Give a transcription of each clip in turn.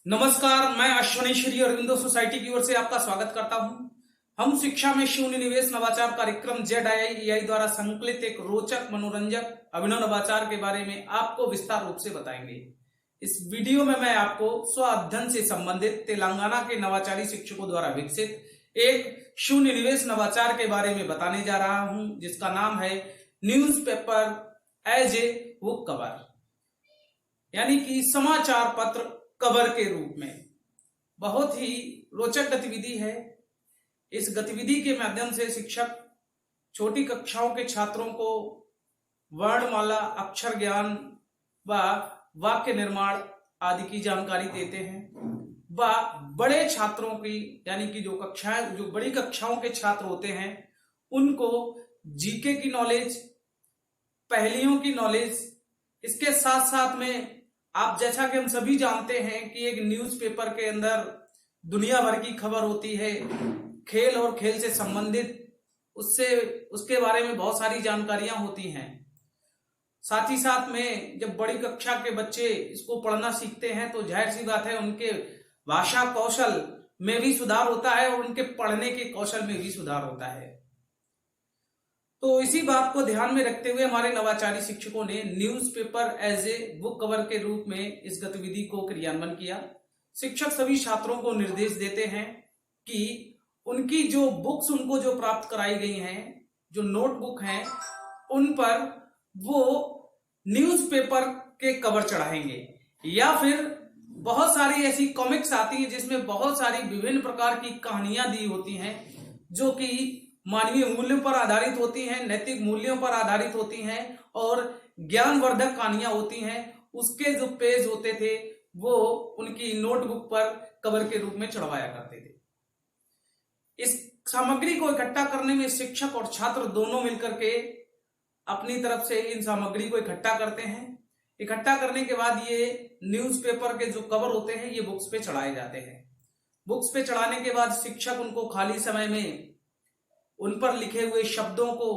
नमस्कार, मैं अश्वनी श्री अरविंदो सोसाइटी की ओर से आपका स्वागत करता हूं। हम शिक्षा में शून्य निवेश नवाचार कार्यक्रम ZII द्वारा संकलित एक रोचक, मनोरंजक, अभिनव नवाचार के बारे में आपको विस्तार रूप से बताएंगे। इस वीडियो में मैं आपको स्व अध्ययन से संबंधित तेलंगाना के नवाचारी शिक्षकों द्वारा विकसित एक शून्य निवेश नवाचार के बारे में बताने जा रहा हूं, जिसका नाम है newspaper as a book cover, यानी कि समाचार पत्र कवर के रूप में। बहुत ही रोचक गतिविधि है। इस गतिविधि के माध्यम से शिक्षक छोटी कक्षाओं के छात्रों को वर्णमाला, अक्षर ज्ञान व वाक्य निर्माण आदि की जानकारी देते हैं व बड़े छात्रों की, यानी कि जो बड़ी कक्षाओं के छात्र होते हैं, उनको जीके की नॉलेज, पहेलियों की नॉलेज, इसके साथ साथ में आप जैसा कि हम सभी जानते हैं कि एक न्यूज़पेपर के अंदर दुनिया भर की खबर होती है, खेल और खेल से संबंधित उसके बारे में बहुत सारी जानकारियां होती हैं। साथ ही साथ में जब बड़ी कक्षा के बच्चे इसको पढ़ना सीखते हैं तो जाहिर सी बात है उनके भाषा कौशल में भी सुधार होता है और उनके पढ़ने के कौशल में भी सुधार होता है। तो इसी बात को ध्यान में रखते हुए हमारे नवाचारी शिक्षकों ने newspaper as a book cover के रूप में इस गतिविधि को क्रियान्वयन किया। शिक्षक सभी छात्रों को निर्देश देते हैं कि उनकी जो बुक्स उनको जो प्राप्त कराई गई हैं, जो नोटबुक हैं, उन पर वो न्यूज़पेपर के कवर चढ़ाएंगे, या फिर बहुत सारी ऐसी कॉमिक्स आती हैं जिसमें बहुत सारी विभिन्न प्रकार की कहानियां दी होती हैं जो कि मानवीय मूल्यों पर आधारित होती हैं, नैतिक मूल्यों पर आधारित होती हैं और ज्ञानवर्धक कहानियां होती हैं। उसके जो पेज होते थे वो उनकी नोटबुक पर कवर के रूप में चढ़वाया करते थे। इस सामग्री को इकट्ठा करने में शिक्षक और छात्र दोनों मिलकर के अपनी तरफ से इन सामग्री को इकट्ठा करते हैं। इकट्ठा करने के बाद ये न्यूज़पेपर के जो कवर होते हैं ये बुक्स पे चढ़ाए जाते हैं। बुक्स पे चढ़ाने के बाद शिक्षक उनको खाली समय में उन पर लिखे हुए शब्दों को,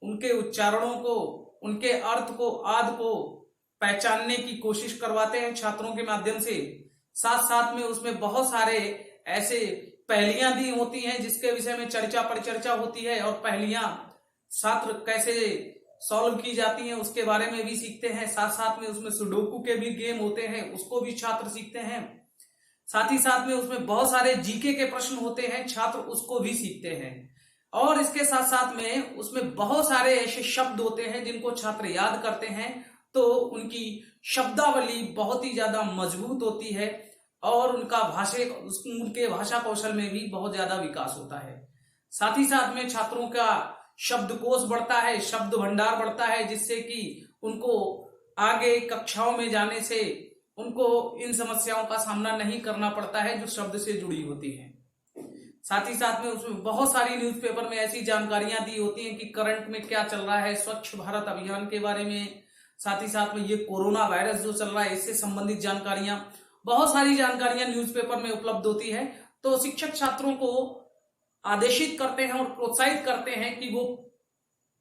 उनके उच्चारणों को, उनके अर्थ को, आदि को पहचानने की कोशिश करवाते हैं छात्रों के माध्यम से। साथ साथ में उसमें बहुत सारे ऐसे पहेलियां दी होती हैं जिसके विषय में चर्चा परिचर्चा होती है, और पहेलियां छात्र कैसे सॉल्व की जाती हैं उसके बारे में भी सीखते हैं। साथ साथ में उसमें सुडोकू के भी गेम होते हैं, उसको भी छात्र सीखते हैं। साथ ही साथ में उसमें बहुत सारे जीके के प्रश्न होते हैं, छात्र उसको भी सीखते हैं। और इसके साथ साथ में उसमें बहुत सारे ऐसे शब्द होते हैं जिनको छात्र याद करते हैं, तो उनकी शब्दावली बहुत ही ज्यादा मजबूत होती है और उनके भाषा कौशल में भी बहुत ज्यादा विकास होता है। साथ ही साथ में छात्रों का शब्दकोश बढ़ता है, शब्द भंडार बढ़ता है, जिससे कि उनको आगे कक्षाओं में जाने से उनको इन समस्याओं का सामना नहीं करना पड़ता है जो शब्द से जुड़ी होती हैं। साथ ही साथ में उसमें बहुत सारी न्यूज़पेपर में ऐसी जानकारियां दी होती हैं कि करंट में क्या चल रहा है, स्वच्छ भारत अभियान के बारे में, साथ ही साथ में ये कोरोना वायरस जो चल रहा है इससे संबंधित जानकारियां, बहुत सारी जानकारियां न्यूज़पेपर में उपलब्ध होती है। तो शिक्षक छात्रों को आदेशित करते हैं और प्रोत्साहित करते हैं कि वो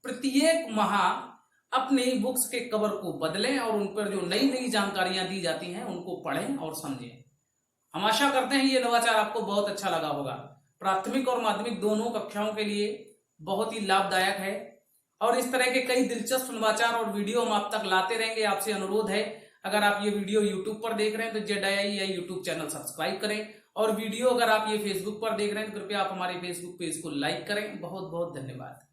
प्रत्येक माह अपनी बुक्स के कवर को बदलें और उन पर जो नई नई जानकारियां दी जाती हैं उनको पढ़ें और समझें। हम आशा करते हैं ये नवाचार आपको बहुत अच्छा लगा होगा। प्राथमिक और माध्यमिक दोनों कक्षाओं के लिए बहुत ही लाभदायक है और इस तरह के कई दिलचस्प नवाचार और वीडियो हम आप तक लाते रहेंगे। आपसे अनुरोध है, अगर आप ये वीडियो यूट्यूब पर देख रहे हैं तो ZII यूट्यूब चैनल सब्सक्राइब करें, और वीडियो अगर आप ये फेसबुक पर देख रहे हैं तो कृपया आप हमारे फेसबुक पेज को लाइक करें। बहुत बहुत धन्यवाद।